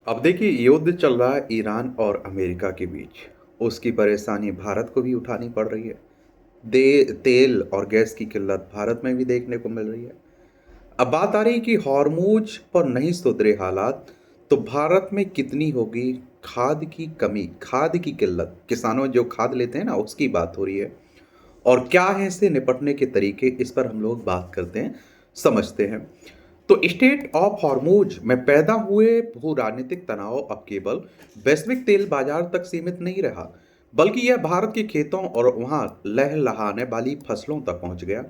अब देखिए युद्ध चल रहा है ईरान और अमेरिका के बीच। उसकी परेशानी भारत को भी उठानी पड़ रही है। तेल और गैस की किल्लत भारत में भी देखने को मिल रही है। अब बात आ रही है कि हॉर्मूज पर नहीं सुधरे हालात तो भारत में कितनी होगी खाद की कमी, खाद की किल्लत, किसानों जो खाद लेते हैं ना उसकी बात हो रही है। और क्या है इससे निपटने के तरीके, इस पर हम लोग बात करते हैं, समझते हैं। तो स्टेट ऑफ हॉर्मूज में पैदा हुए भू राजनीतिक तनाव अब केवल वैश्विक तेल बाजार तक सीमित नहीं रहा, बल्कि यह भारत के खेतों और वहां लहलहाने वाली फसलों तक पहुंच गया।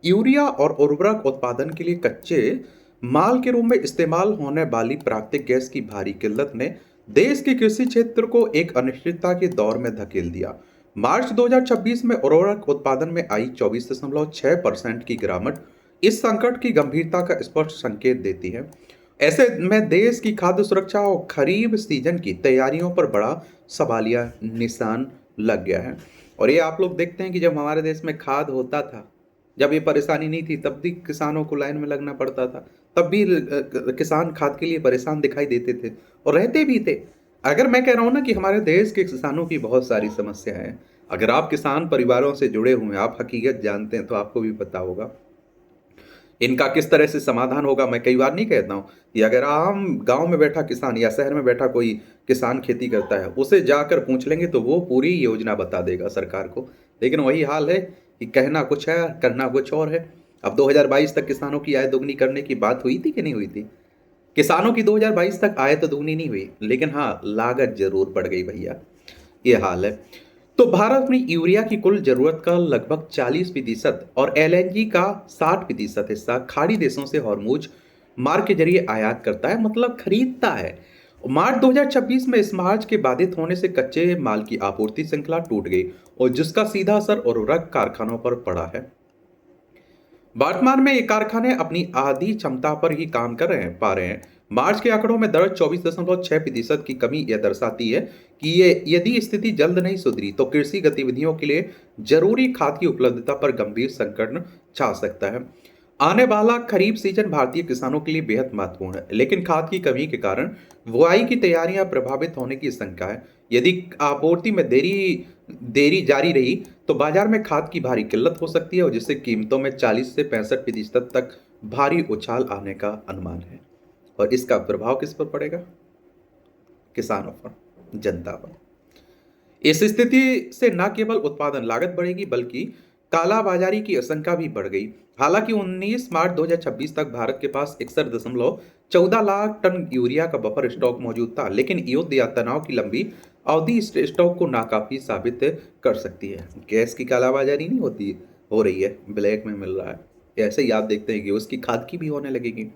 यूरिया और उर्वरक उत्पादन के लिए कच्चे माल के रूप में इस्तेमाल होने वाली प्राकृतिक गैस की भारी किल्लत ने देश के कृषि क्षेत्र को एक अनिश्चितता के दौर में धकेल दिया। मार्च 2026 में उर्वरक उत्पादन में आई 24.6% की गिरावट इस संकट की गंभीरता का स्पष्ट संकेत देती है। ऐसे में देश की खाद्य सुरक्षा और खरीफ सीजन की तैयारियों पर बड़ा सवालिया निशान लग गया है। और ये आप लोग देखते हैं कि जब हमारे देश में खाद होता था, जब ये परेशानी नहीं थी, तब भी किसानों को लाइन में लगना पड़ता था। तब भी किसान खाद के लिए परेशान दिखाई देते थे और रहते भी थे। अगर मैं कह रहा हूँ ना कि हमारे देश के किसानों की बहुत सारी समस्याएं हैं। अगर आप किसान परिवारों से जुड़े हुए हैं, आप हकीकत जानते हैं, तो आपको भी पता होगा इनका किस तरह से समाधान होगा। मैं कई बार नहीं कहता हूँ कि अगर आम गांव में बैठा किसान या शहर में बैठा कोई किसान खेती करता है, उसे जाकर पूछ लेंगे तो वो पूरी योजना बता देगा सरकार को। लेकिन वही हाल है कि कहना कुछ है, करना कुछ और है। अब 2022 तक किसानों की आय दोगुनी करने की बात हुई थी कि नहीं हुई थी? किसानों की 2022 तक आय तो दोगुनी नहीं हुई, लेकिन हाँ लागत जरूर बढ़ गई भैया। ये हाल है। तो भारत में यूरिया की कुल जरूरत का लगभग 40% और एलएनजी का 60% हिस्सा खाड़ी देशों से हॉर्मुज मार्ग के जरिए आयात करता है, मतलब खरीदता है। मार्च 2026 में इस मार्च के बाधित होने से कच्चे माल की आपूर्ति श्रृंखला टूट गई और जिसका सीधा असर उर्वरक कारखानों पर पड़ा है। वर्तमान में ये कारखाने अपनी आधी क्षमता पर ही काम कर रहे हैं। मार्च के आंकड़ों में दर्ज 24.6% की कमी यह दर्शाती है कि ये यदि स्थिति जल्द नहीं सुधरी तो कृषि गतिविधियों के लिए जरूरी खाद की उपलब्धता पर गंभीर संकट छा सकता है। आने वाला खरीफ सीजन भारतीय किसानों के लिए बेहद महत्वपूर्ण है, लेकिन खाद की कमी के कारण बुआई की तैयारियां प्रभावित होने की शंका है। यदि आपूर्ति में देरी देरी जारी रही तो बाजार में खाद की भारी किल्लत हो सकती है और जिससे कीमतों में 40 से 65% तक भारी उछाल आने का अनुमान है। और इसका प्रभाव किस पर पड़ेगा? किसानों पर, जनता पर। इस स्थिति से न केवल उत्पादन लागत बढ़ेगी बल्कि कालाबाजारी की आशंका भी बढ़ गई। हालांकि 19 मार्च 2026 तक भारत के पास 61.14 लाख टन यूरिया का बफर स्टॉक मौजूद था, लेकिन युद्ध या तनाव की लंबी अवधि इस स्टॉक को नाकाफी साबित कर सकती है। गैस की कालाबाजारी नहीं होती, हो रही है, ब्लैक में मिल रहा है। ऐसे ही आप देखते हैं कि उसकी खाद की भी होने लगेगी।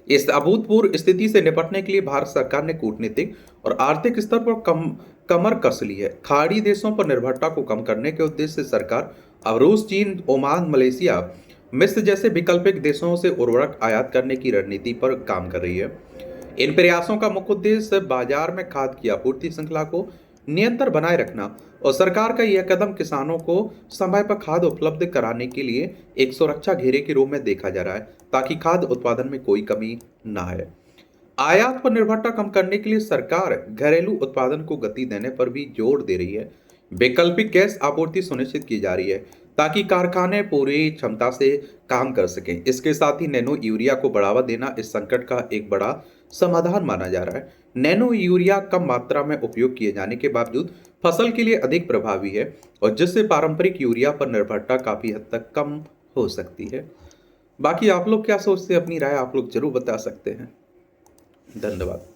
इस अभूतपूर्व स्थिति से निपटने के लिए भारत सरकार ने कूटनीतिक और आर्थिक स्तर पर कमर कस ली है। खाड़ी देशों पर निर्भरता को कम करने के उद्देश्य से सरकार अब रूस, चीन, ओमान, मलेशिया, मिस्र जैसे वैकल्पिक देशों से उर्वरक आयात करने की रणनीति पर काम कर रही है। इन प्रयासों का मुख्य उद्देश्य बाजार में खाद की आपूर्ति श्रृंखला को नियंत्रण बनाए रखना और सरकार का यह कदम किसानों को समय पर खाद उपलब्ध कराने के लिए एक सुरक्षा घेरे के रूप में देखा जा रहा है, ताकि खाद्य उत्पादन में कोई कमी ना आए। आयात पर निर्भरता कम करने के लिए सरकार घरेलू उत्पादन को गति देने पर भी जोर दे रही है। वैकल्पिक गैस आपूर्ति सुनिश्चित की जा रही है ताकि कारखाने पूरी क्षमता से काम कर सकें। इसके साथ ही नैनो यूरिया को बढ़ावा देना इस संकट का एक बड़ा समाधान माना जा रहा है। नैनो यूरिया कम मात्रा में उपयोग किए जाने के बावजूद फसल के लिए अधिक प्रभावी है और जिससे पारंपरिक यूरिया पर निर्भरता काफी हद तक कम हो सकती है। बाकी आप लोग क्या सोचते हैं, अपनी राय आप लोग जरूर बता सकते हैं। धन्यवाद।